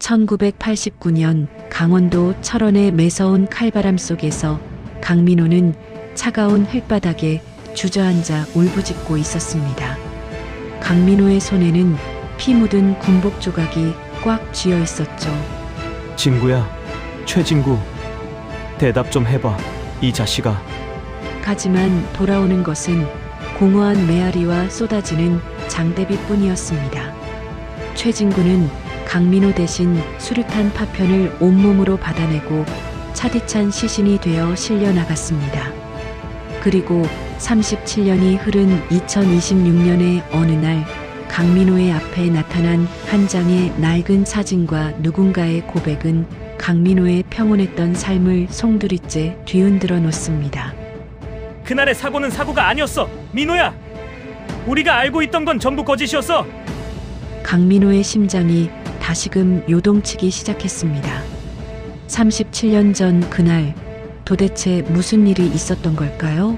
1989년 강원도 철원의 매서운 칼바람 속에서 강민호는 차가운 흙바닥에 주저앉아 울부짖고 있었습니다. 강민호의 손에는 피 묻은 군복 조각이 꽉 쥐어 있었죠. 진구야, 최진구, 대답 좀 해봐, 이 자식아. 하지만 돌아오는 것은 공허한 메아리와 쏟아지는 장대비뿐이었습니다. 최진구는 강민호 대신 수류탄 파편을 온몸으로 받아내고 차디찬 시신이 되어 실려 나갔습니다. 그리고 37년이 흐른 2026년의 어느 날 강민호의 앞에 나타난 한 장의 낡은 사진과 누군가의 고백은 강민호의 평온했던 삶을 송두리째 뒤흔들어 놓습니다. 그날의 사고는 사고가 아니었어, 민호야. 우리가 알고 있던 건 전부 거짓이었어. 강민호의 심장이 다시금 요동치기 시작했습니다. 37년 전 그날 도대체 무슨 일이 있었던 걸까요?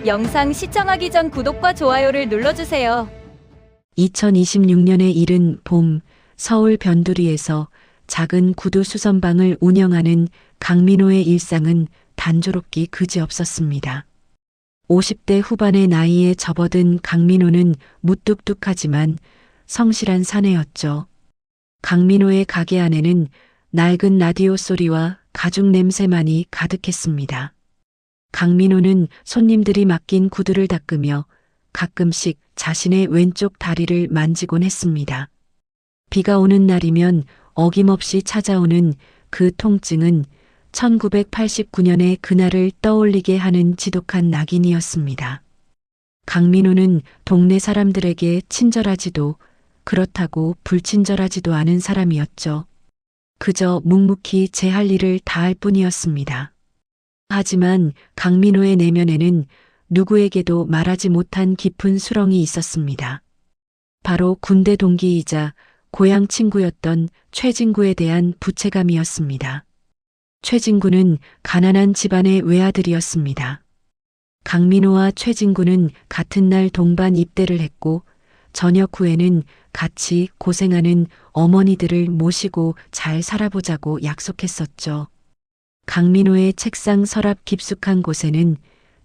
영상 시청하기 전 구독과 좋아요를 눌러주세요. 2026년의 이른 봄, 서울 변두리에서 작은 구두 수선방을 운영하는 강민호의 일상은 단조롭기 그지없었습니다. 50대 후반의 나이에 접어든 강민호는 무뚝뚝하지만 성실한 사내였죠. 강민호의 가게 안에는 낡은 라디오 소리와 가죽 냄새만이 가득했습니다. 강민호는 손님들이 맡긴 구두를 닦으며 가끔씩 자신의 왼쪽 다리를 만지곤 했습니다. 비가 오는 날이면 어김없이 찾아오는 그 통증은 1989년의 그날을 떠올리게 하는 지독한 낙인이었습니다. 강민호는 동네 사람들에게 친절하지도 그렇다고 불친절하지도 않은 사람이었죠. 그저 묵묵히 제 할 일을 다할 뿐이었습니다. 하지만 강민호의 내면에는 누구에게도 말하지 못한 깊은 수렁이 있었습니다. 바로 군대 동기이자 고향 친구였던 최진구에 대한 부채감이었습니다. 최진구는 가난한 집안의 외아들이었습니다. 강민호와 최진구는 같은 날 동반 입대를 했고 저녁 후에는 같이 고생하는 어머니들을 모시고 잘 살아보자고 약속했었죠. 강민호의 책상 서랍 깊숙한 곳에는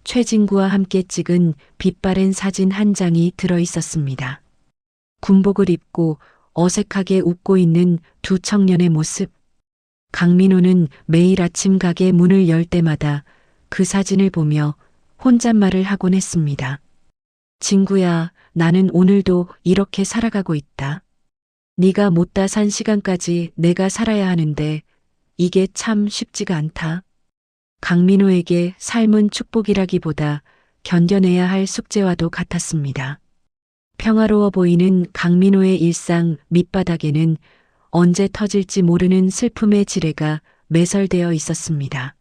최진구와 함께 찍은 빛바랜 사진 한 장이 들어 있었습니다. 군복을 입고 어색하게 웃고 있는 두 청년의 모습. 강민호는 매일 아침 가게 문을 열 때마다 그 사진을 보며 혼잣말을 하곤 했습니다. 진구야, 나는 오늘도 이렇게 살아가고 있다. 네가 못다 산 시간까지 내가 살아야 하는데 이게 참 쉽지가 않다. 강민호에게 삶은 축복이라기보다 견뎌내야 할 숙제와도 같았습니다. 평화로워 보이는 강민호의 일상 밑바닥에는 언제 터질지 모르는 슬픔의 지뢰가 매설되어 있었습니다.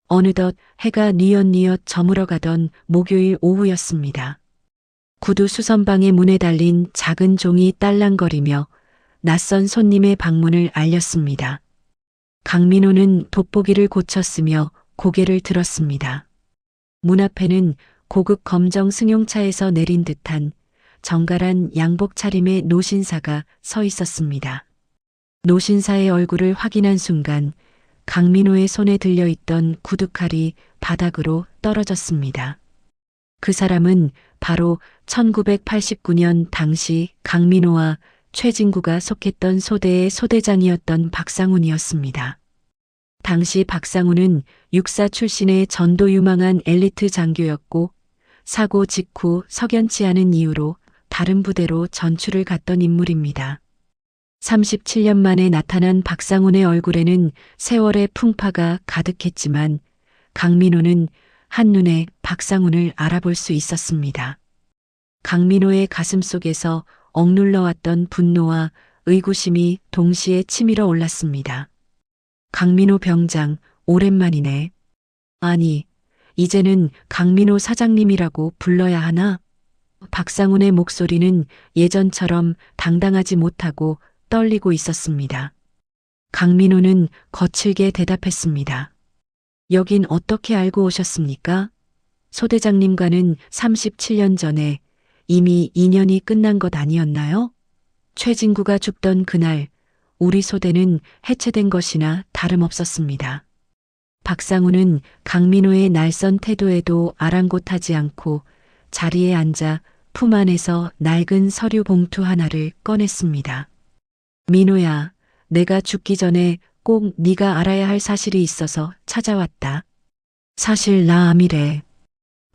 어느덧 해가 뉘엿뉘엿 저물어가던 목요일 오후였습니다. 구두 수선방의 문에 달린 작은 종이 딸랑거리며 낯선 손님의 방문을 알렸습니다. 강민호는 돋보기를 고쳤으며 고개를 들었습니다. 문 앞에는 고급 검정 승용차에서 내린 듯한 정갈한 양복 차림의 노신사가 서 있었습니다. 노신사의 얼굴을 확인한 순간 강민호의 손에 들려있던 구두칼이 바닥으로 떨어졌습니다. 그 사람은 바로 1989년 당시 강민호와 최진구가 속했던 소대의 소대장이었던 박상훈이었습니다. 당시 박상훈은 육사 출신의 전도유망한 엘리트 장교였고 사고 직후 석연치 않은 이유로 다른 부대로 전출을 갔던 인물입니다. 37년 만에 나타난 박상훈의 얼굴에는 세월의 풍파가 가득했지만 강민호는 한눈에 박상훈을 알아볼 수 있었습니다. 강민호의 가슴 속에서 억눌러왔던 분노와 의구심이 동시에 치밀어 올랐습니다. 강민호 병장, 오랜만이네. 아니, 이제는 강민호 사장님이라고 불러야 하나? 박상훈의 목소리는 예전처럼 당당하지 못하고 떨리고 있었습니다. 강민호는 거칠게 대답했습니다. 여긴 어떻게 알고 오셨습니까? 소대장님과는 37년 전에 이미 인연이 끝난 것 아니었나요? 최진구가 죽던 그날 우리 소대는 해체된 것이나 다름없었습니다. 박상훈은 강민호의 날선 태도에도 아랑곳하지 않고 자리에 앉아 품 안에서 낡은 서류 봉투 하나를 꺼냈습니다. 민호야, 내가 죽기 전에 꼭 네가 알아야 할 사실이 있어서 찾아왔다. 사실 나 암이래.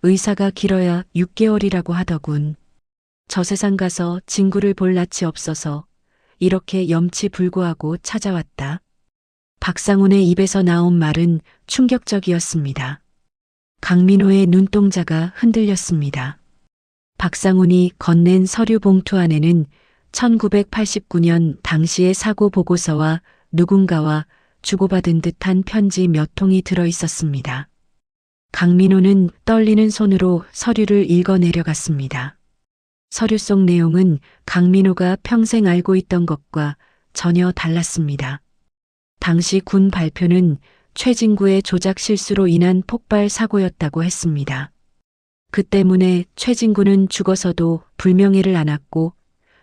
의사가 길어야 6개월이라고 하더군. 저 세상 가서 친구를 볼 낯이 없어서 이렇게 염치불고하고 찾아왔다. 박상훈의 입에서 나온 말은 충격적이었습니다. 강민호의 눈동자가 흔들렸습니다. 박상훈이 건넨 서류 봉투 안에는 1989년 당시의 사고 보고서와 누군가와 주고받은 듯한 편지 몇 통이 들어 있었습니다. 강민호는 떨리는 손으로 서류를 읽어 내려갔습니다. 서류 속 내용은 강민호가 평생 알고 있던 것과 전혀 달랐습니다. 당시 군 발표는 최진구의 조작 실수로 인한 폭발 사고였다고 했습니다. 그 때문에 최진구는 죽어서도 불명예를 안았고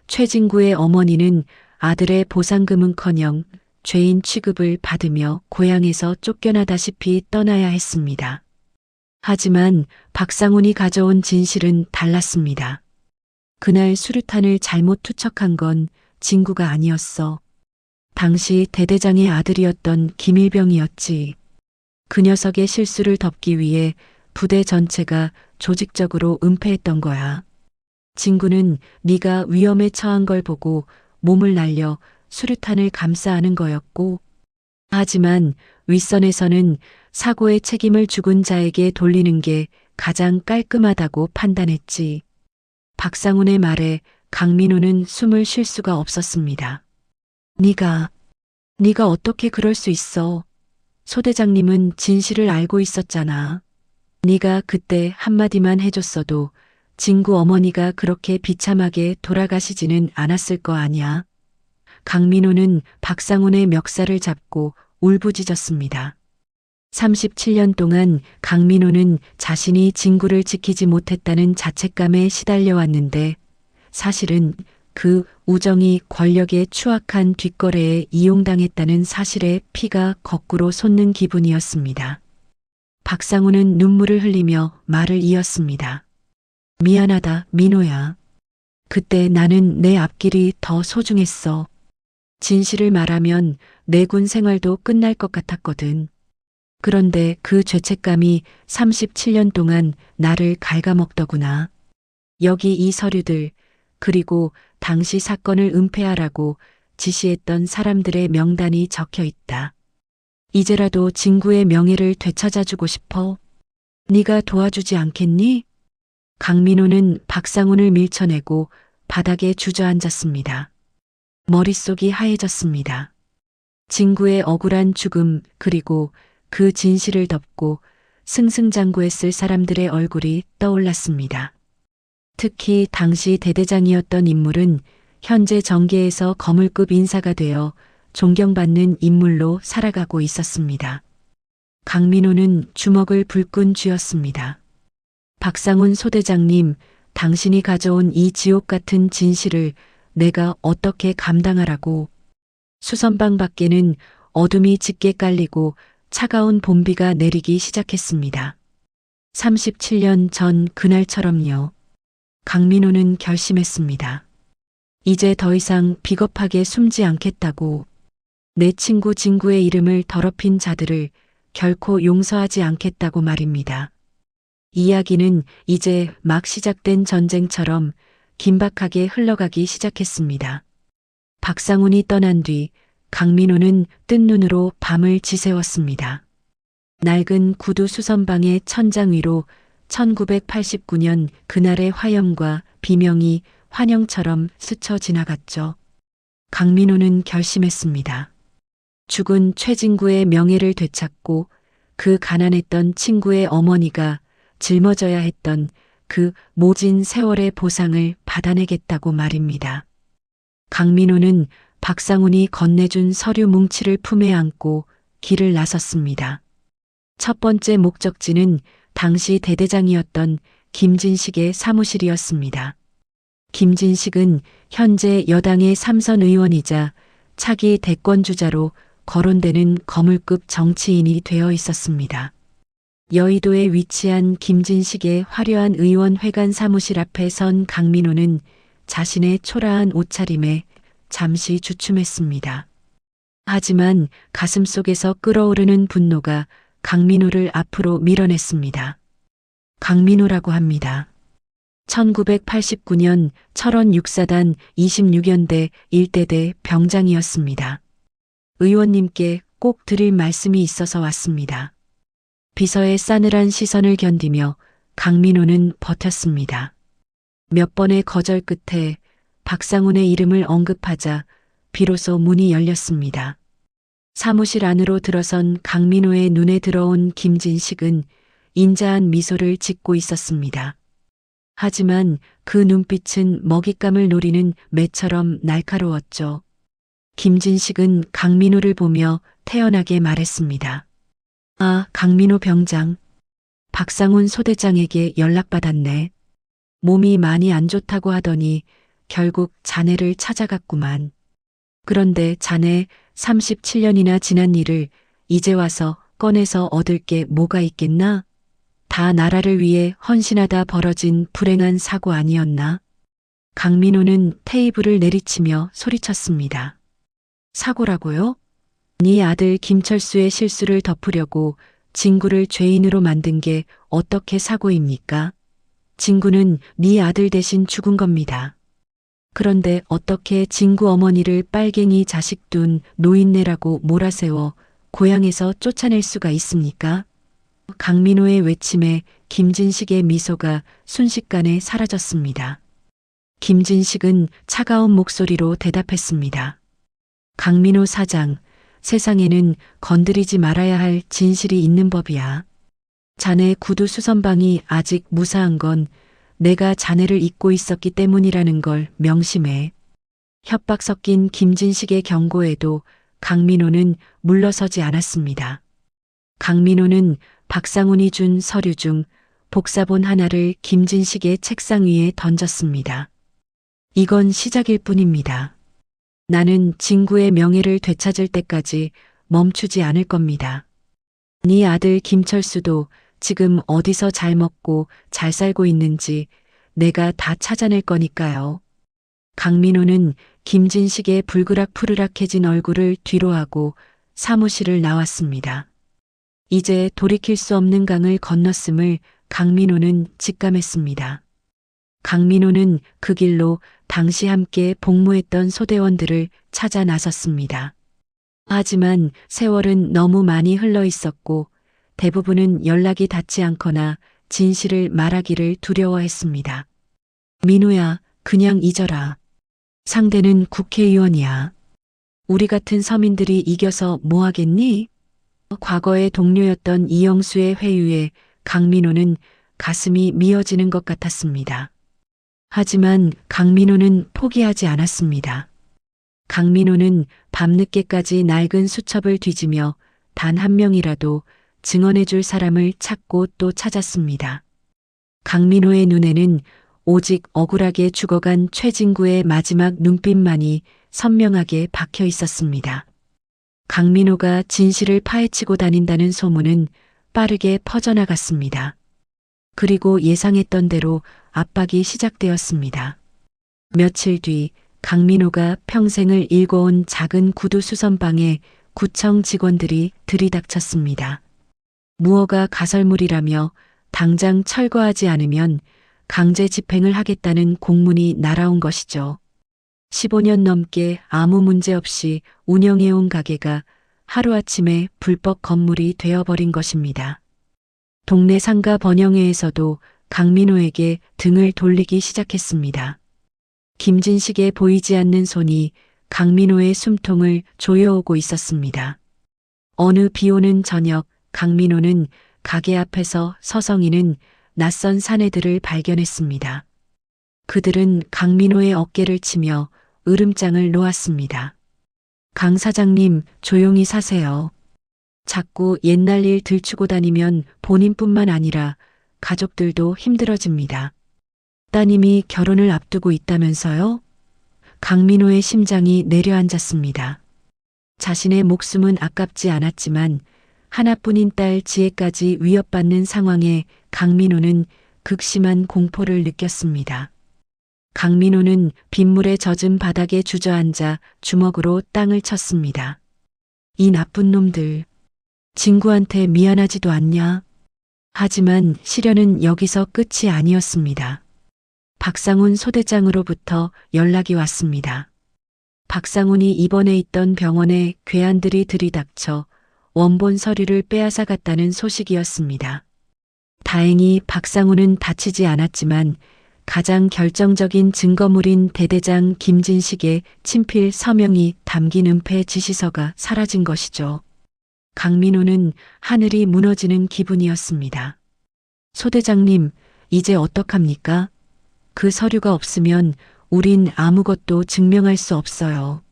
최진구의 어머니는 아들의 보상금은커녕 죄인 취급을 받으며 고향에서 쫓겨나다시피 떠나야 했습니다. 하지만 박상훈이 가져온 진실은 달랐습니다. 그날 수류탄을 잘못 투척한 건 진구가 아니었어. 당시 대대장의 아들이었던 김일병이었지. 그 녀석의 실수를 덮기 위해 부대 전체가 조직적으로 은폐했던 거야. 진구는 네가 위험에 처한 걸 보고 몸을 날려 수류탄을 감싸 안은 거였고, 하지만 윗선에서는 사고의 책임을 죽은 자에게 돌리는 게 가장 깔끔하다고 판단했지. 박상훈의 말에 강민호는 숨을 쉴 수가 없었습니다. 네가 어떻게 그럴 수 있어? 소대장님은 진실을 알고 있었잖아. 네가 그때 한마디만 해줬어도 진구 어머니가 그렇게 비참하게 돌아가시지는 않았을 거 아니야. 강민호는 박상훈의 멱살을 잡고 울부짖었습니다. 37년 동안 강민호는 자신이 진구를 지키지 못했다는 자책감에 시달려왔는데 사실은 그 우정이 권력의 추악한 뒷거래에 이용당했다는 사실에 피가 거꾸로 솟는 기분이었습니다. 박상훈은 눈물을 흘리며 말을 이었습니다. 미안하다, 민호야. 그때 나는 내 앞길이 더 소중했어. 진실을 말하면 내 군 생활도 끝날 것 같았거든. 그런데 그 죄책감이 37년 동안 나를 갉아먹더구나. 여기 이 서류들, 그리고 당시 사건을 은폐하라고 지시했던 사람들의 명단이 적혀 있다. 이제라도 진구의 명예를 되찾아주고 싶어. 네가 도와주지 않겠니? 강민호는 박상훈을 밀쳐내고 바닥에 주저앉았습니다. 머릿속이 하얘졌습니다. 진구의 억울한 죽음 그리고 그 진실을 덮고 승승장구했을 사람들의 얼굴이 떠올랐습니다. 특히 당시 대대장이었던 인물은 현재 정계에서 거물급 인사가 되어 존경받는 인물로 살아가고 있었습니다. 강민호는 주먹을 불끈 쥐었습니다. 박상훈 소대장님, 당신이 가져온 이 지옥 같은 진실을 내가 어떻게 감당하라고. 수선방 밖에는 어둠이 짙게 깔리고 차가운 봄비가 내리기 시작했습니다. 37년 전 그날처럼요. 강민호는 결심했습니다. 이제 더 이상 비겁하게 숨지 않겠다고. 내 친구 진구의 이름을 더럽힌 자들을 결코 용서하지 않겠다고 말입니다. 이야기는 이제 막 시작된 전쟁처럼 긴박하게 흘러가기 시작했습니다. 박상훈이 떠난 뒤 강민호는 뜬 눈으로 밤을 지새웠습니다. 낡은 구두 수선방의 천장 위로 1989년 그날의 화염과 비명이 환영처럼 스쳐 지나갔죠. 강민호는 결심했습니다. 죽은 최진구의 명예를 되찾고 그 가난했던 친구의 어머니가 짊어져야 했던 그 모진 세월의 보상을 받아내겠다고 말입니다. 강민호는 박상훈이 건네준 서류 뭉치를 품에 안고 길을 나섰습니다. 첫 번째 목적지는 당시 대대장이었던 김진식의 사무실이었습니다. 김진식은 현재 여당의 삼선 의원이자 차기 대권주자로 거론되는 거물급 정치인이 되어 있었습니다. 여의도에 위치한 김진식의 화려한 의원회관 사무실 앞에 선 강민호는 자신의 초라한 옷차림에 잠시 주춤했습니다. 하지만 가슴속에서 끓어오르는 분노가 강민호를 앞으로 밀어냈습니다. 강민호라고 합니다. 1989년 철원 6사단 26연대 1대대 병장이었습니다. 의원님께 꼭 드릴 말씀이 있어서 왔습니다. 비서의 싸늘한 시선을 견디며 강민호는 버텼습니다. 몇 번의 거절 끝에 박상훈의 이름을 언급하자 비로소 문이 열렸습니다. 사무실 안으로 들어선 강민호의 눈에 들어온 김진식은 인자한 미소를 짓고 있었습니다. 하지만 그 눈빛은 먹잇감을 노리는 매처럼 날카로웠죠. 김진식은 강민호를 보며 태연하게 말했습니다. 아, 강민호 병장. 박상훈 소대장에게 연락받았네. 몸이 많이 안 좋다고 하더니 결국 자네를 찾아갔구만. 그런데 자네 37년이나 지난 일을 이제 와서 꺼내서 얻을 게 뭐가 있겠나? 다 나라를 위해 헌신하다 벌어진 불행한 사고 아니었나? 강민호는 테이블을 내리치며 소리쳤습니다. 사고라고요? 네 아들 김철수의 실수를 덮으려고 진구를 죄인으로 만든 게 어떻게 사고입니까? 진구는 네 아들 대신 죽은 겁니다. 그런데 어떻게 진구 어머니를 빨갱이 자식 둔 노인네라고 몰아세워 고향에서 쫓아낼 수가 있습니까? 강민호의 외침에 김진식의 미소가 순식간에 사라졌습니다. 김진식은 차가운 목소리로 대답했습니다. 강민호 사장, 세상에는 건드리지 말아야 할 진실이 있는 법이야. 자네 구두 수선방이 아직 무사한 건 내가 자네를 잊고 있었기 때문이라는 걸 명심해. 협박 섞인 김진식의 경고에도 강민호는 물러서지 않았습니다. 강민호는 박상훈이 준 서류 중 복사본 하나를 김진식의 책상 위에 던졌습니다. 이건 시작일 뿐입니다. 나는 진구의 명예를 되찾을 때까지 멈추지 않을 겁니다. 네 아들 김철수도 지금 어디서 잘 먹고 잘 살고 있는지 내가 다 찾아낼 거니까요. 강민호는 김진식의 불그락푸르락해진 얼굴을 뒤로하고 사무실을 나왔습니다. 이제 돌이킬 수 없는 강을 건넜음을 강민호는 직감했습니다. 강민호는 그 길로 당시 함께 복무했던 소대원들을 찾아 나섰습니다. 하지만 세월은 너무 많이 흘러 있었고 대부분은 연락이 닿지 않거나 진실을 말하기를 두려워했습니다. 민호야, 그냥 잊어라. 상대는 국회의원이야. 우리 같은 서민들이 이겨서 뭐 하겠니? 과거의 동료였던 이영수의 회유에 강민호는 가슴이 미어지는 것 같았습니다. 하지만 강민호는 포기하지 않았습니다. 강민호는 밤늦게까지 낡은 수첩을 뒤지며 단 한 명이라도 증언해줄 사람을 찾고 또 찾았습니다. 강민호의 눈에는 오직 억울하게 죽어간 최진구의 마지막 눈빛만이 선명하게 박혀 있었습니다. 강민호가 진실을 파헤치고 다닌다는 소문은 빠르게 퍼져나갔습니다. 그리고 예상했던 대로 압박이 시작되었습니다. 며칠 뒤 강민호가 평생을 일궈온 작은 구두 수선방에 구청 직원들이 들이닥쳤습니다. 무허가 가설물이라며 당장 철거하지 않으면 강제 집행을 하겠다는 공문이 날아온 것이죠. 15년 넘게 아무 문제 없이 운영해온 가게가 하루아침에 불법 건물이 되어버린 것입니다. 동네 상가 번영회에서도 강민호에게 등을 돌리기 시작했습니다. 김진식의 보이지 않는 손이 강민호의 숨통을 조여오고 있었습니다. 어느 비오는 저녁 강민호는 가게 앞에서 서성이는 낯선 사내들을 발견했습니다. 그들은 강민호의 어깨를 치며 으름장을 놓았습니다. 강 사장님, 조용히 사세요. 자꾸 옛날 일 들추고 다니면 본인뿐만 아니라 가족들도 힘들어집니다. 따님이 결혼을 앞두고 있다면서요? 강민호의 심장이 내려앉았습니다. 자신의 목숨은 아깝지 않았지만 하나뿐인 딸 지혜까지 위협받는 상황에 강민호는 극심한 공포를 느꼈습니다. 강민호는 빗물에 젖은 바닥에 주저앉아 주먹으로 땅을 쳤습니다. 이 나쁜 놈들. 진구한테 미안하지도 않냐? 하지만 시련은 여기서 끝이 아니었습니다. 박상훈 소대장으로부터 연락이 왔습니다. 박상훈이 입원해 있던 병원에 괴한들이 들이닥쳐 원본 서류를 빼앗아 갔다는 소식이었습니다. 다행히 박상훈은 다치지 않았지만 가장 결정적인 증거물인 대대장 김진식의 친필 서명이 담긴 은폐 지시서가 사라진 것이죠. 강민호는 하늘이 무너지는 기분이었습니다. 소대장님, 이제 어떡합니까? 그 서류가 없으면 우린 아무것도 증명할 수 없어요.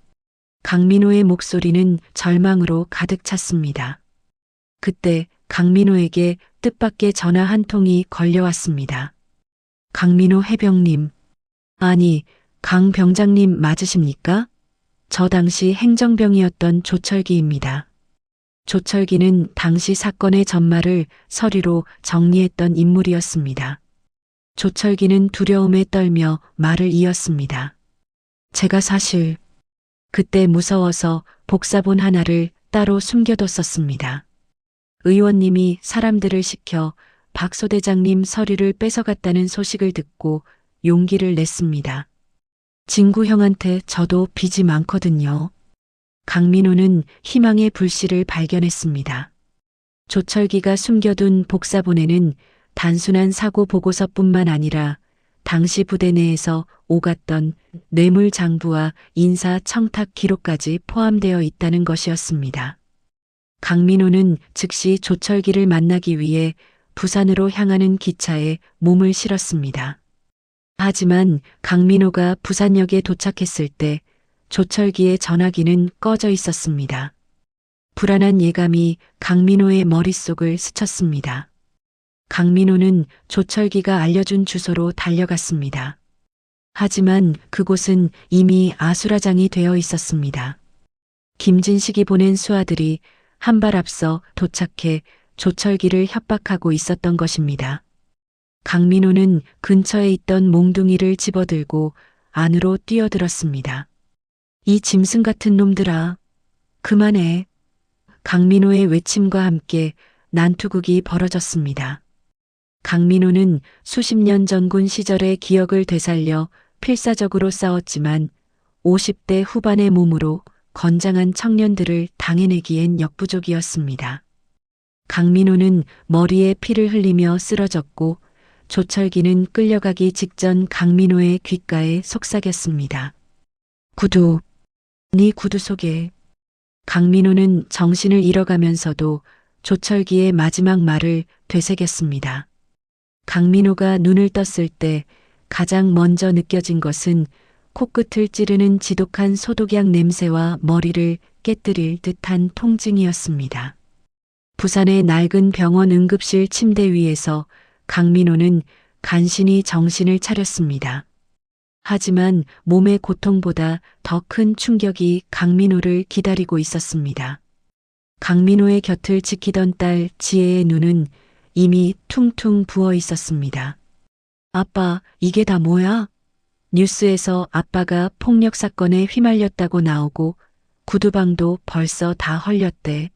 강민호의 목소리는 절망으로 가득 찼습니다. 그때 강민호에게 뜻밖의 전화 한 통이 걸려왔습니다. 강민호 해병님. 아니, 강 병장님 맞으십니까? 저 당시 행정병이었던 조철기입니다. 조철기는 당시 사건의 전말을 서류로 정리했던 인물이었습니다. 조철기는 두려움에 떨며 말을 이었습니다. 제가 사실 그때 무서워서 복사본 하나를 따로 숨겨뒀었습니다. 의원님이 사람들을 시켜 박 소대장님 서류를 뺏어갔다는 소식을 듣고 용기를 냈습니다. 진구 형한테 저도 빚이 많거든요. 강민호는 희망의 불씨를 발견했습니다. 조철기가 숨겨둔 복사본에는 단순한 사고 보고서뿐만 아니라 당시 부대 내에서 오갔던 뇌물 장부와 인사 청탁 기록까지 포함되어 있다는 것이었습니다. 강민호는 즉시 조철기를 만나기 위해 부산으로 향하는 기차에 몸을 실었습니다. 하지만 강민호가 부산역에 도착했을 때 조철기의 전화기는 꺼져 있었습니다. 불안한 예감이 강민호의 머릿속을 스쳤습니다. 강민호는 조철기가 알려준 주소로 달려갔습니다. 하지만 그곳은 이미 아수라장이 되어 있었습니다. 김진식이 보낸 수하들이 한 발 앞서 도착해 조철기를 협박하고 있었던 것입니다. 강민호는 근처에 있던 몽둥이를 집어들고 안으로 뛰어들었습니다. 이 짐승 같은 놈들아, 그만해. 강민호의 외침과 함께 난투극이 벌어졌습니다. 강민호는 수십 년 전군 시절의 기억을 되살려 필사적으로 싸웠지만 50대 후반의 몸으로 건장한 청년들을 당해내기엔 역부족이었습니다. 강민호는 머리에 피를 흘리며 쓰러졌고 조철기는 끌려가기 직전 강민호의 귓가에 속삭였습니다. 구두, 네 구두 속에. 강민호는 정신을 잃어가면서도 조철기의 마지막 말을 되새겼습니다. 강민호가 눈을 떴을 때 가장 먼저 느껴진 것은 코끝을 찌르는 지독한 소독약 냄새와 머리를 깨뜨릴 듯한 통증이었습니다. 부산의 낡은 병원 응급실 침대 위에서 강민호는 간신히 정신을 차렸습니다. 하지만 몸의 고통보다 더 큰 충격이 강민호를 기다리고 있었습니다. 강민호의 곁을 지키던 딸 지혜의 눈은 이미 퉁퉁 부어 있었습니다. 아빠, 이게 다 뭐야? 뉴스에서 아빠가 폭력 사건에 휘말렸다고 나오고 구두방도 벌써 다 헐렸대.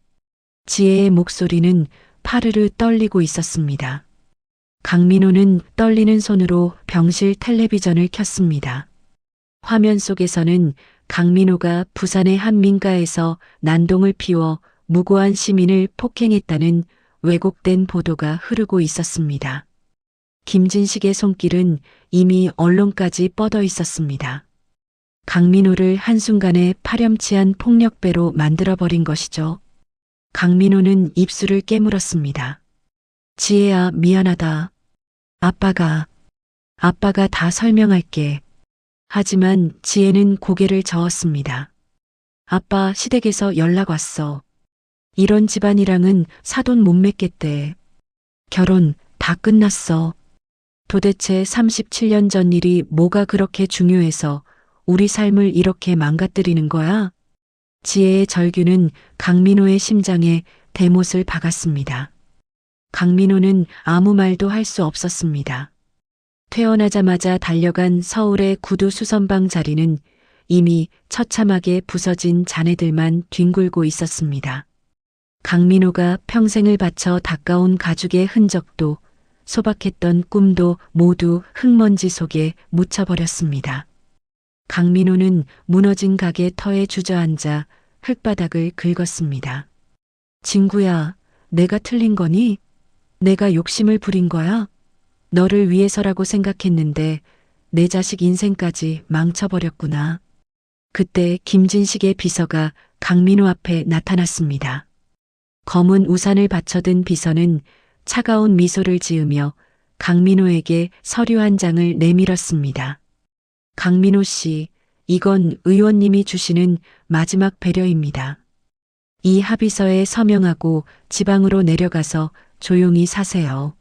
지혜의 목소리는 파르르 떨리고 있었습니다. 강민호는 떨리는 손으로 병실 텔레비전을 켰습니다. 화면 속에서는 강민호가 부산의 한 민가에서 난동을 피워 무고한 시민을 폭행했다는 왜곡된 보도가 흐르고 있었습니다. 김진식의 손길은 이미 언론까지 뻗어 있었습니다. 강민호를 한순간에 파렴치한 폭력배로 만들어버린 것이죠. 강민호는 입술을 깨물었습니다. 지혜야, 미안하다. 아빠가 다 설명할게. 하지만 지혜는 고개를 저었습니다. 아빠, 시댁에서 연락 왔어. 이런 집안이랑은 사돈 못 맺겠대. 결혼 다 끝났어. 도대체 37년 전 일이 뭐가 그렇게 중요해서 우리 삶을 이렇게 망가뜨리는 거야? 지혜의 절규는 강민호의 심장에 대못을 박았습니다. 강민호는 아무 말도 할 수 없었습니다. 퇴원하자마자 달려간 서울의 구두 수선방 자리는 이미 처참하게 부서진 잔해들만 뒹굴고 있었습니다. 강민호가 평생을 바쳐 닦아온 가죽의 흔적도 소박했던 꿈도 모두 흙먼지 속에 묻혀버렸습니다. 강민호는 무너진 가게 터에 주저앉아 흙바닥을 긁었습니다. 진구야, 내가 틀린 거니? 내가 욕심을 부린 거야? 너를 위해서라고 생각했는데 내 자식 인생까지 망쳐버렸구나. 그때 김진식의 비서가 강민호 앞에 나타났습니다. 검은 우산을 받쳐든 비서는 차가운 미소를 지으며 강민호에게 서류 한 장을 내밀었습니다. 강민호 씨, 이건 의원님이 주시는 마지막 배려입니다. 이 합의서에 서명하고 지방으로 내려가서 조용히 사세요.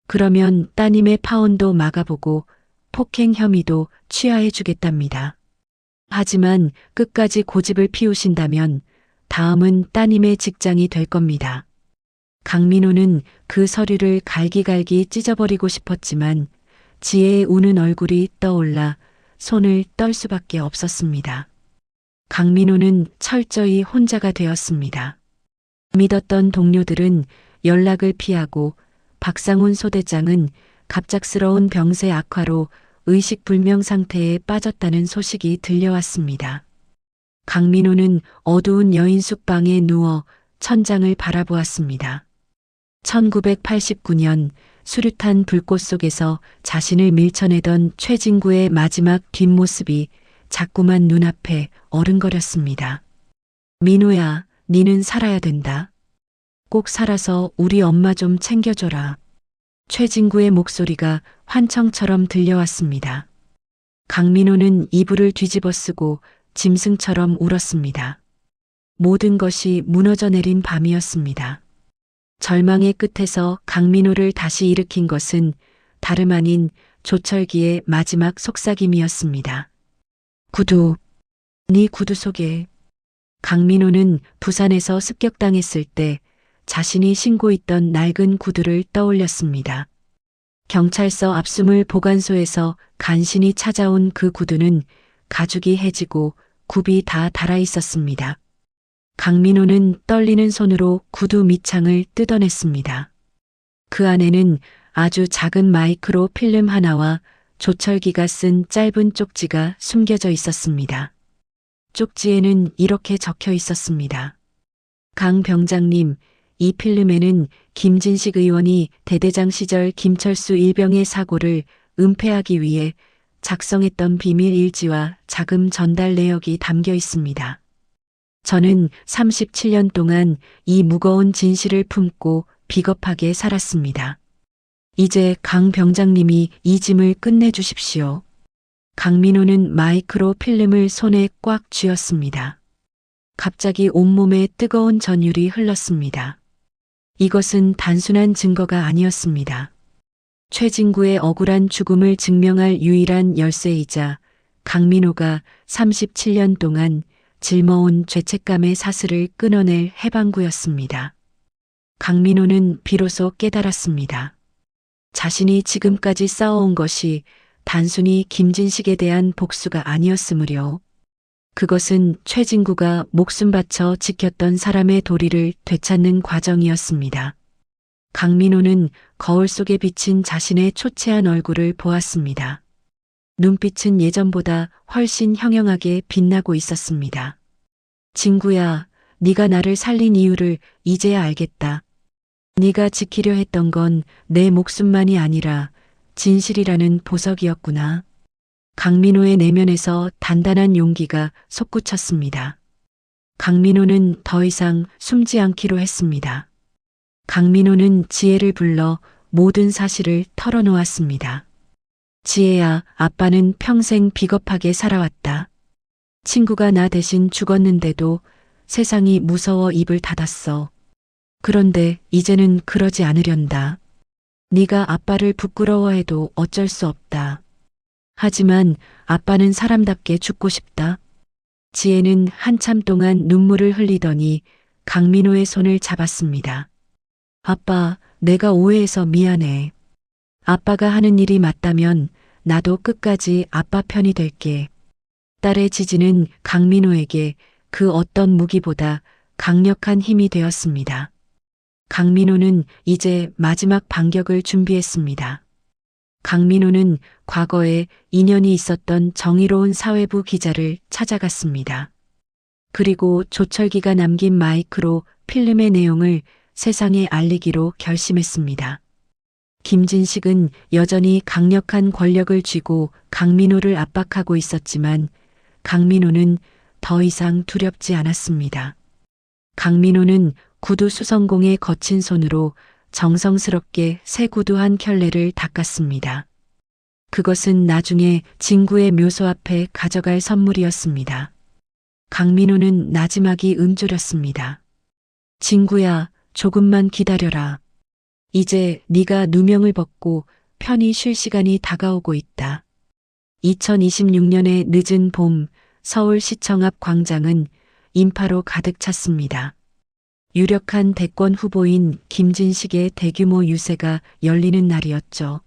그러면 따님의 파혼도 막아보고 폭행 혐의도 취하해 주겠답니다. 하지만 끝까지 고집을 피우신다면 다음은 따님의 직장이 될 겁니다. 강민호는 그 서류를 갈기갈기 찢어버리고 싶었지만 지혜의 우는 얼굴이 떠올라 손을 떨 수밖에 없었습니다. 강민호는 철저히 혼자가 되었습니다. 믿었던 동료들은 연락을 피하고 박상훈 소대장은 갑작스러운 병세 악화로 의식불명 상태에 빠졌다는 소식이 들려왔습니다. 강민호는 어두운 여인 숙방에 누워 천장을 바라보았습니다. 1989년 수류탄 불꽃 속에서 자신을 밀쳐내던 최진구의 마지막 뒷모습이 자꾸만 눈앞에 어른거렸습니다. 민호야, 니는 살아야 된다. 꼭 살아서 우리 엄마 좀 챙겨줘라. 최진구의 목소리가 환청처럼 들려왔습니다. 강민호는 이불을 뒤집어 쓰고 짐승처럼 울었습니다. 모든 것이 무너져 내린 밤이었습니다. 절망의 끝에서 강민호를 다시 일으킨 것은 다름 아닌 조철기의 마지막 속삭임이었습니다. 구두, 네 구두 속에. 강민호는 부산에서 습격당했을 때 자신이 신고했던 낡은 구두를 떠올렸습니다. 경찰서 압수물 보관소에서 간신히 찾아온 그 구두는 가죽이 해지고 굽이 다 달아 있었습니다. 강민호는 떨리는 손으로 구두 밑창을 뜯어냈습니다. 그 안에는 아주 작은 마이크로 필름 하나와 조철기가 쓴 짧은 쪽지가 숨겨져 있었습니다. 쪽지에는 이렇게 적혀 있었습니다. 강 병장님, 이 필름에는 김진식 의원이 대대장 시절 김철수 일병의 사고를 은폐하기 위해 작성했던 비밀 일지와 자금 전달 내역이 담겨 있습니다. 저는 37년 동안 이 무거운 진실을 품고 비겁하게 살았습니다. 이제 강 병장님이 이 짐을 끝내주십시오. 강민호는 마이크로 필름을 손에 꽉 쥐었습니다. 갑자기 온몸에 뜨거운 전율이 흘렀습니다. 이것은 단순한 증거가 아니었습니다. 최진구의 억울한 죽음을 증명할 유일한 열쇠이자 강민호가 37년 동안 짊어온 죄책감의 사슬을 끊어낼 해방구였습니다. 강민호는 비로소 깨달았습니다. 자신이 지금까지 쌓아온 것이 단순히 김진식에 대한 복수가 아니었으므려 그것은 최진구가 목숨 바쳐 지켰던 사람의 도리를 되찾는 과정이었습니다. 강민호는 거울 속에 비친 자신의 초췌한 얼굴을 보았습니다. 눈빛은 예전보다 훨씬 형형하게 빛나고 있었습니다. 진구야, 네가 나를 살린 이유를 이제야 알겠다. 네가 지키려 했던 건 내 목숨만이 아니라 진실이라는 보석이었구나. 강민호의 내면에서 단단한 용기가 솟구쳤습니다. 강민호는 더 이상 숨지 않기로 했습니다. 강민호는 지혜를 불러 모든 사실을 털어놓았습니다. 지혜야, 아빠는 평생 비겁하게 살아왔다. 친구가 나 대신 죽었는데도 세상이 무서워 입을 닫았어. 그런데 이제는 그러지 않으련다. 네가 아빠를 부끄러워해도 어쩔 수 없다. 하지만 아빠는 사람답게 죽고 싶다. 지혜는 한참 동안 눈물을 흘리더니 강민호의 손을 잡았습니다. 아빠, 내가 오해해서 미안해. 아빠가 하는 일이 맞다면 나도 끝까지 아빠 편이 될게. 딸의 지지는 강민호에게 그 어떤 무기보다 강력한 힘이 되었습니다. 강민호는 이제 마지막 반격을 준비했습니다. 강민호는 과거에 인연이 있었던 정의로운 사회부 기자를 찾아갔습니다. 그리고 조철기가 남긴 마이크로 필름의 내용을 세상에 알리기로 결심했습니다. 김진식은 여전히 강력한 권력을 쥐고 강민호를 압박하고 있었지만 강민호는 더 이상 두렵지 않았습니다. 강민호는 구두 수성공의 거친 손으로 정성스럽게 새 구두 한 켤레를 닦았습니다. 그것은 나중에 진구의 묘소 앞에 가져갈 선물이었습니다. 강민호는 나지막이 음조렸습니다. 진구야, 조금만 기다려라. 이제 네가 누명을 벗고 편히 쉴 시간이 다가오고 있다. 2026년의 늦은 봄, 서울시청 앞 광장은 인파로 가득 찼습니다. 유력한 대권 후보인 김진식의 대규모 유세가 열리는 날이었죠.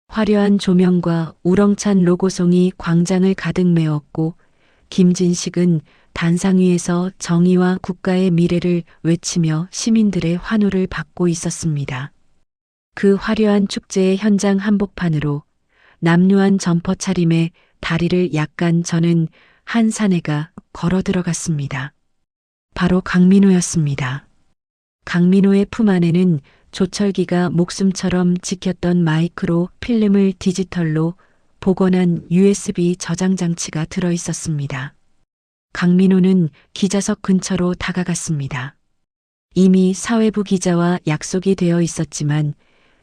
화려한 조명과 우렁찬 로고송이 광장을 가득 메웠고 김진식은 단상 위에서 정의와 국가의 미래를 외치며 시민들의 환호를 받고 있었습니다. 그 화려한 축제의 현장 한복판으로 남루한 점퍼 차림에 다리를 약간 저는 한 사내가 걸어 들어갔습니다. 바로 강민호였습니다. 강민호의 품 안에는 조철기가 목숨처럼 지켰던 마이크로 필름을 디지털로 복원한 USB 저장 장치가 들어 있었습니다. 강민호는 기자석 근처로 다가갔습니다. 이미 사회부 기자와 약속이 되어 있었지만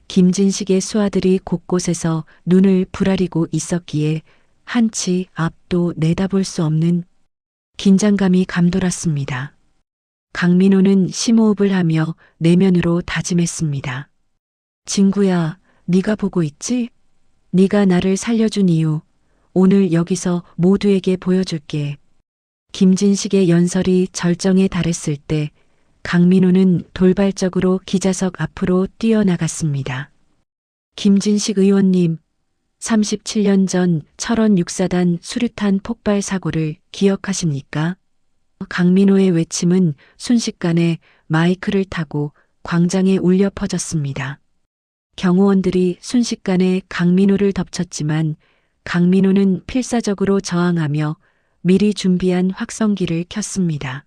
김진식의 수하들이 곳곳에서 눈을 부라리고 있었기에 한치 앞도 내다볼 수 없는 긴장감이 감돌았습니다. 강민호는 심호흡을 하며 내면으로 다짐했습니다. 진구야, 네가 보고 있지? 네가 나를 살려준 이유, 오늘 여기서 모두에게 보여줄게. 김진식의 연설이 절정에 달했을 때 강민호는 돌발적으로 기자석 앞으로 뛰어나갔습니다. 김진식 의원님, 37년 전 철원 6사단 수류탄 폭발 사고를 기억하십니까? 강민호의 외침은 순식간에 마이크를 타고 광장에 울려 퍼졌습니다. 경호원들이 순식간에 강민호를 덮쳤지만 강민호는 필사적으로 저항하며 미리 준비한 확성기를 켰습니다.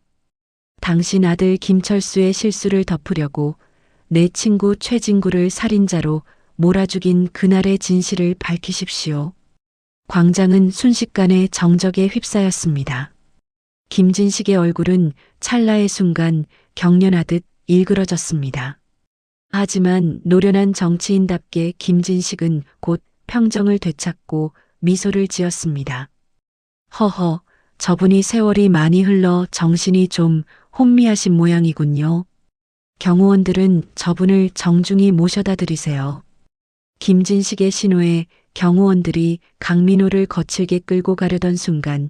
당신 아들 김철수의 실수를 덮으려고 내 친구 최진구를 살인자로 몰아 죽인 그날의 진실을 밝히십시오. 광장은 순식간에 정적에 휩싸였습니다. 김진식의 얼굴은 찰나의 순간 경련하듯 일그러졌습니다. 하지만 노련한 정치인답게 김진식은 곧 평정을 되찾고 미소를 지었습니다. 허허, 저분이 세월이 많이 흘러 정신이 좀 혼미하신 모양이군요. 경호원들은 저분을 정중히 모셔다 드리세요. 김진식의 신호에 경호원들이 강민호를 거칠게 끌고 가려던 순간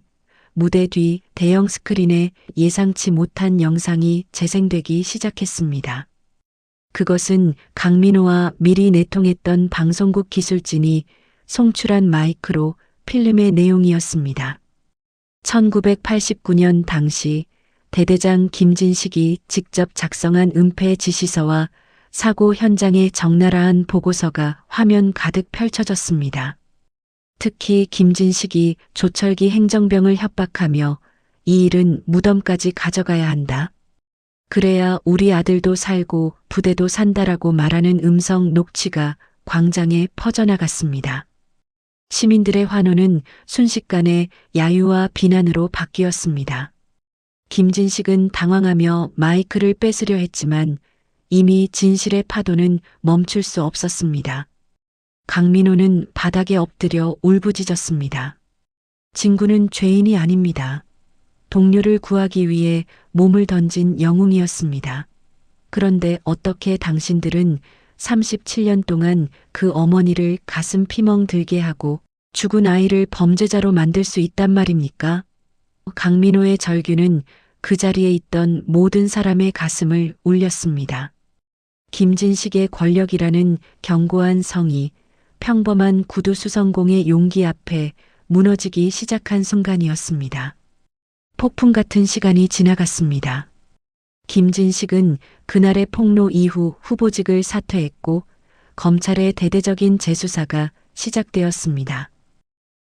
무대 뒤 대형 스크린에 예상치 못한 영상이 재생되기 시작했습니다. 그것은 강민호와 미리 내통했던 방송국 기술진이 송출한 마이크로 필름의 내용이었습니다. 1989년 당시 대대장 김진식이 직접 작성한 은폐 지시서와 사고 현장의 적나라한 보고서가 화면 가득 펼쳐졌습니다. 특히 김진식이 조철기 행정병을 협박하며 이 일은 무덤까지 가져가야 한다. 그래야 우리 아들도 살고 부대도 산다라고 말하는 음성 녹취가 광장에 퍼져나갔습니다. 시민들의 환호는 순식간에 야유와 비난으로 바뀌었습니다. 김진식은 당황하며 마이크를 뺏으려 했지만 이미 진실의 파도는 멈출 수 없었습니다. 강민호는 바닥에 엎드려 울부짖었습니다. 진구는 죄인이 아닙니다. 동료를 구하기 위해 몸을 던진 영웅이었습니다. 그런데 어떻게 당신들은 37년 동안 그 어머니를 가슴 피멍 들게 하고 죽은 아이를 범죄자로 만들 수 있단 말입니까? 강민호의 절규는 그 자리에 있던 모든 사람의 가슴을 울렸습니다. 김진식의 권력이라는 견고한 성이 평범한 구두수성공의 용기 앞에 무너지기 시작한 순간이었습니다. 폭풍 같은 시간이 지나갔습니다. 김진식은 그날의 폭로 이후 후보직을 사퇴했고 검찰의 대대적인 재수사가 시작되었습니다.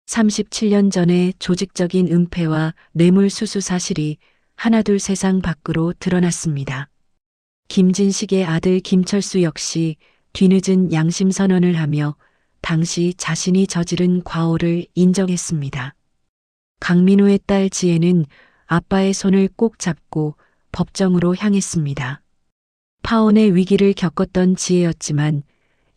37년 전의 조직적인 은폐와 뇌물수수 사실이 하나둘 세상 밖으로 드러났습니다. 김진식의 아들 김철수 역시 뒤늦은 양심 선언을 하며 당시 자신이 저지른 과오를 인정했습니다. 강민호의 딸 지혜는 아빠의 손을 꼭 잡고 법정으로 향했습니다. 파혼의 위기를 겪었던 지혜였지만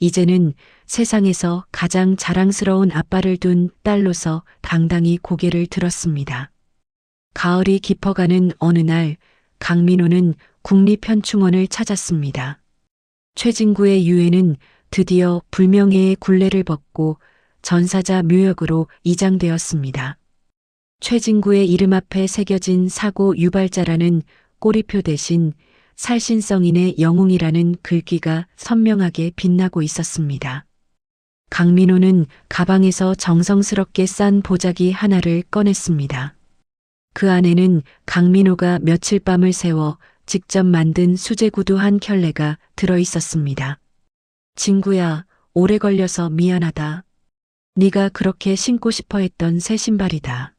이제는 세상에서 가장 자랑스러운 아빠를 둔 딸로서 당당히 고개를 들었습니다. 가을이 깊어가는 어느 날 강민호는 국립현충원을 찾았습니다. 최진구의 유해는 드디어 불명예의 굴레를 벗고 전사자 묘역으로 이장되었습니다. 최진구의 이름 앞에 새겨진 사고 유발자라는 꼬리표 대신 살신성인의 영웅이라는 글귀가 선명하게 빛나고 있었습니다. 강민호는 가방에서 정성스럽게 싼 보자기 하나를 꺼냈습니다. 그 안에는 강민호가 며칠 밤을 새워 직접 만든 수제구두 한 켤레가 들어 있었습니다. 진구야, 오래 걸려서 미안하다. 네가 그렇게 신고 싶어 했던 새 신발이다.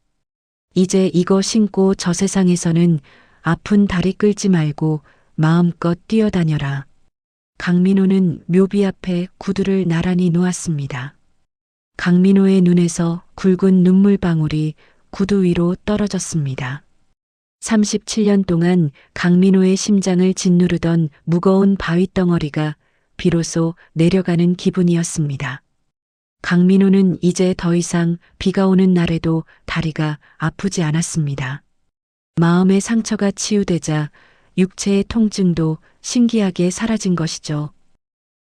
이제 이거 신고 저 세상에서는 아픈 다리 끌지 말고 마음껏 뛰어다녀라. 강민호는 묘비 앞에 구두를 나란히 놓았습니다. 강민호의 눈에서 굵은 눈물방울이 구두 위로 떨어졌습니다. 37년 동안 강민호의 심장을 짓누르던 무거운 바위덩어리가 비로소 내려가는 기분이었습니다. 강민호는 이제 더 이상 비가 오는 날에도 다리가 아프지 않았습니다. 마음의 상처가 치유되자 육체의 통증도 신기하게 사라진 것이죠.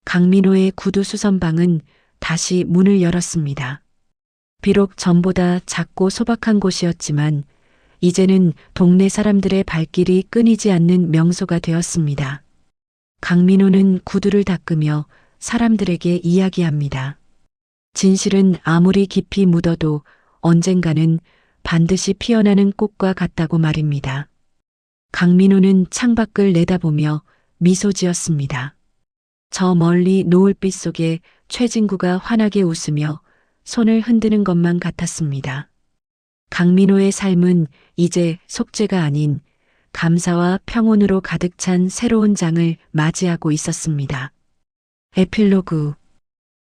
강민호의 구두 수선방은 다시 문을 열었습니다. 비록 전보다 작고 소박한 곳이었지만 이제는 동네 사람들의 발길이 끊이지 않는 명소가 되었습니다. 강민호는 구두를 닦으며 사람들에게 이야기합니다. 진실은 아무리 깊이 묻어도 언젠가는 반드시 피어나는 꽃과 같다고 말입니다. 강민호는 창밖을 내다보며 미소 지었습니다. 저 멀리 노을빛 속에 최진구가 환하게 웃으며 손을 흔드는 것만 같았습니다. 강민호의 삶은 이제 속죄가 아닌 감사와 평온으로 가득 찬 새로운 장을 맞이하고 있었습니다. 에필로그.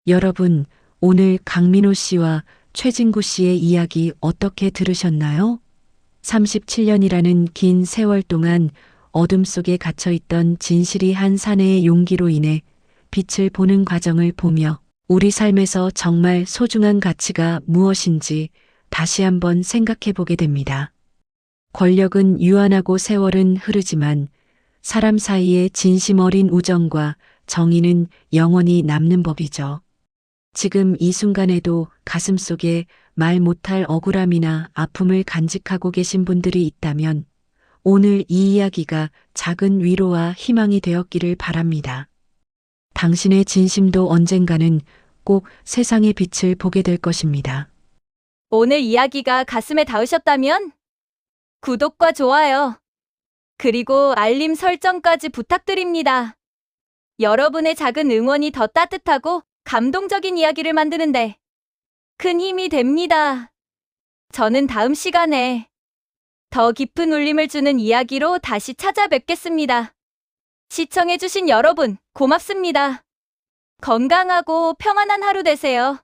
여러분, 오늘 강민호 씨와 최진구 씨의 이야기 어떻게 들으셨나요? 37년이라는 긴 세월 동안 어둠 속에 갇혀있던 진실이 한 사내의 용기로 인해 빛을 보는 과정을 보며 우리 삶에서 정말 소중한 가치가 무엇인지 다시 한번 생각해 보게 됩니다. 권력은 유한하고 세월은 흐르지만 사람 사이의 진심 어린 우정과 정의는 영원히 남는 법이죠. 지금 이 순간에도 가슴속에 말 못할 억울함이나 아픔을 간직하고 계신 분들이 있다면 오늘 이 이야기가 작은 위로와 희망이 되었기를 바랍니다. 당신의 진심도 언젠가는 꼭 세상의 빛을 보게 될 것입니다. 오늘 이야기가 가슴에 닿으셨다면 구독과 좋아요, 그리고 알림 설정까지 부탁드립니다. 여러분의 작은 응원이 더 따뜻하고 감동적인 이야기를 만드는데 큰 힘이 됩니다. 저는 다음 시간에 더 깊은 울림을 주는 이야기로 다시 찾아뵙겠습니다. 시청해주신 여러분, 고맙습니다. 건강하고 평안한 하루 되세요.